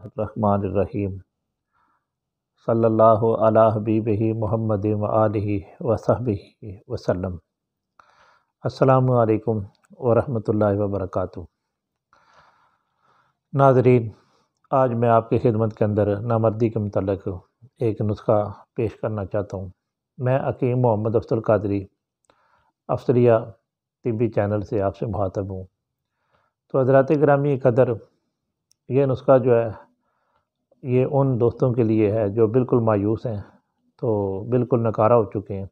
الرحمن الرحیم صلی اللہ علی حبیبہ محمد و آلہ و صحبہ وسلم۔ السلام علیکم ورحمۃ اللہ وبرکاتہ۔ ناظرین، آج میں آپ کی خدمت کے اندر نامردی کے متعلق ایک نسخہ پیش کرنا چاہتا ہوں۔ میں حکیم محمد افضل قادری افسریہ طبی چینل سے آپ سے مخاطب ہوں۔ تو حضرات گرامی قدر، یہ نسخہ جو ہے یہ ان دوستوں کے لیے ہے جو بالکل مایوس ہیں، تو بالکل ناکارہ ہو چکے ہیں،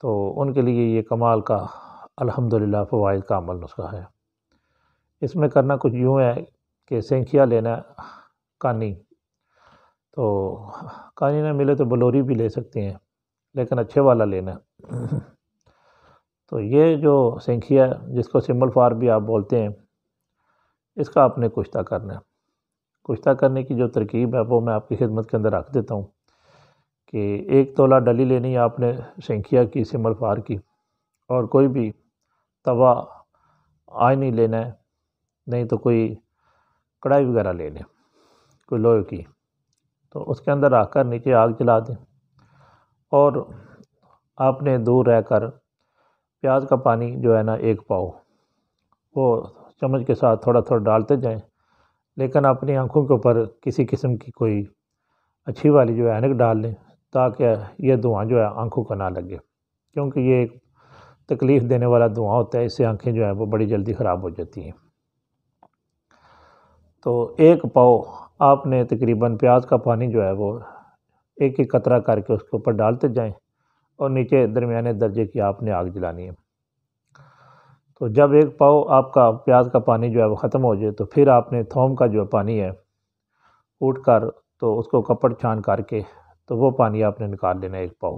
تو ان کے لیے یہ کمال کا الحمدللہ فوائد کا عمل نسخہ ہے۔ اس میں کرنا کچھ یوں ہے کہ سینکھیا لینا کانی، تو کانی نہ ملے تو بلوری بھی لے سکتے ہیں، لیکن اچھے والا لینا۔ تو یہ جو سینکھیا جس کو سمبل فار بھی آپ بولتے ہیں، اس کا آپ نے کشتہ کرنا ہے۔ کشتہ کرنے کی جو ترکیب ہے وہ میں آپ کی خدمت کے اندر رکھ دیتا ہوں کہ 1 تولہ ڈلی لینی ہے آپ نے سینکھیا کی، سمبل فار کی، اور کوئی بھی توا آئنی لینا ہے، نہیں تو کوئی کڑھائی وغیرہ لے لیں، کوئی لوہے کی، تو اس کے اندر رکھ کر نیچے آگ جلا دیں، اور آپ نے دور رہ کر پیاز کا پانی جو ہے نا 1 پاؤ وہ چمچ کے ساتھ تھوڑا تھوڑا ڈالتے جائیں، لیکن اپنی آنکھوں کے اوپر کسی قسم کی کوئی اچھی والی جو ہے اینک ڈال لیں، تاکہ یہ دھواں جو ہے آنکھوں کو نہ لگے، کیونکہ یہ ایک تکلیف دینے والا دھواں ہوتا ہے، اس سے آنکھیں جو ہیں وہ بڑی جلدی خراب ہو جاتی ہیں۔ تو 1 پاؤ آپ نے تقریباً پیاز کا پانی جو ہے وہ 1 قطرہ کر کے اس کے اوپر ڈالتے جائیں، اور نیچے درمیانے درجے کی آپ نے آگ جلانی ہے۔ تو جب 1 پاؤ آپ کا پیاز کا پانی جو ہے وہ ختم ہو جائے، تو پھر آپ نے تھوم کا جو پانی ہے کوٹ کر، تو اس کو کپڑ چھان کر کے، تو وہ پانی آپ نے نکال لینا 1 پاؤ۔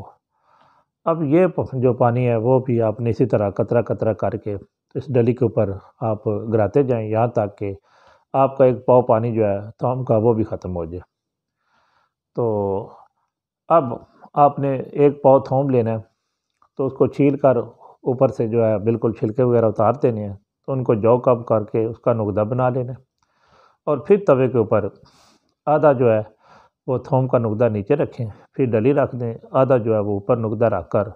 اب یہ جو پانی ہے وہ بھی آپ نے اسی طرح قطرہ قطرہ کر کے اس ڈلی کے اوپر آپ گراتے جائیں، یہاں تک کہ آپ کا 1 پاؤ پانی جو ہے تھوم کا وہ بھی ختم ہو جائے۔ تو اب آپ نے 1 پاؤ تھوم لینا ہے، تو اس کو چھیل کر اوپر سے جو ہے بالکل چھلکے وغیرہ اتار دینے ہیں، تو ان کو جو کب کر کے اس کا نقدہ بنا لینا ہے، اور پھر توے کے اوپر آدھا جو ہے وہ تھوم کا نقدہ نیچے رکھیں، پھر ڈلی رکھ دیں، آدھا جو ہے وہ اوپر نقدہ رکھ کر،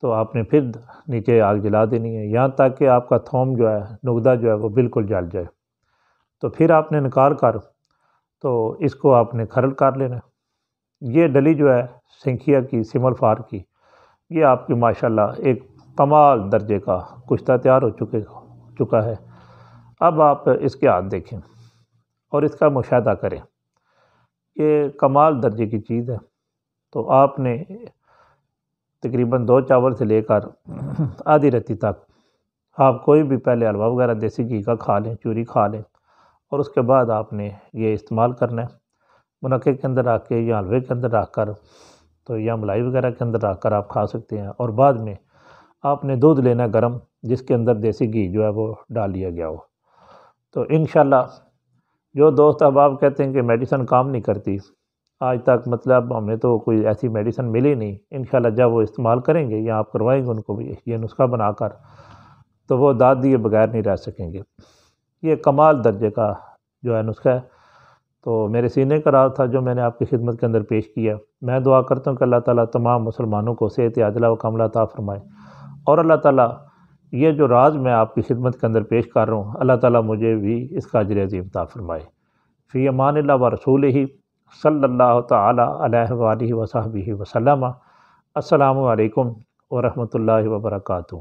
تو آپ نے پھر نیچے آگ جلا دینی ہے، یہاں تک کہ آپ کا تھوم جو ہے نقدہ جو ہے وہ بالکل جل جائے۔ تو پھر آپ نے نکال کر تو اس کو آپ نے کھرل کر لینا ہے۔ یہ ڈلی جو ہے سینکھیا کی، سمبل فار کی، یہ آپ کی ماشاءاللہ ایک کمال درجے کا کشتہ تیار ہو چکا ہے۔ اب آپ اس کے ہاتھ دیکھیں اور اس کا مشاہدہ کریں، یہ کمال درجے کی چیز ہے۔ تو آپ نے تقریباً 2 چاول سے لے کر آدھی رتی تک آپ کوئی بھی پہلے حلوہ وغیرہ دیسی گھی کا کھا لیں، چوری کھا لیں، اور اس کے بعد آپ نے یہ استعمال کرنا ہے، منقے کے اندر رکھ کے یا حلوے کے اندر رکھ کر، تو یا ملائی وغیرہ کے اندر رکھ کر آپ کھا سکتے ہیں۔ اور بعد میں آپ نے دودھ لینا گرم، جس کے اندر دیسی گھی جو ہے وہ ڈال لیا گیا ہو۔ تو انشاءاللہ جو دوست اب آپ کہتے ہیں کہ میڈیسن کام نہیں کرتی، آج تک مطلب ہمیں تو کوئی ایسی میڈیسن ملی نہیں، انشاءاللہ جب وہ استعمال کریں گے یا آپ کروائیں گے ان کو بھی یہ نسخہ بنا کر، تو وہ داد دیے بغیر نہیں رہ سکیں گے۔ یہ کمال درجے کا جو ہے نسخہ ہے، تو میرے سینے کا راز تھا جو میں نے آپ کی خدمت کے اندر پیش کیا۔ میں دعا کرتا ہوں کہ اللہ تعالیٰ تمام مسلمانوں کو صحت عاجلہ و کاملہ عطا فرمائے، اور اللہ تعالیٰ یہ جو راز میں آپ کی خدمت کے اندر پیش کر رہا ہوں، اللہ تعالیٰ مجھے بھی اس کا اجر عظیم عطا فرمائے۔ فی امان اللہ و رسولہ صلی اللہ تعالیٰ علیہ وآلہ وصحبہ وسلم۔ السلام علیکم ورحمۃ اللہ وبرکاتہ۔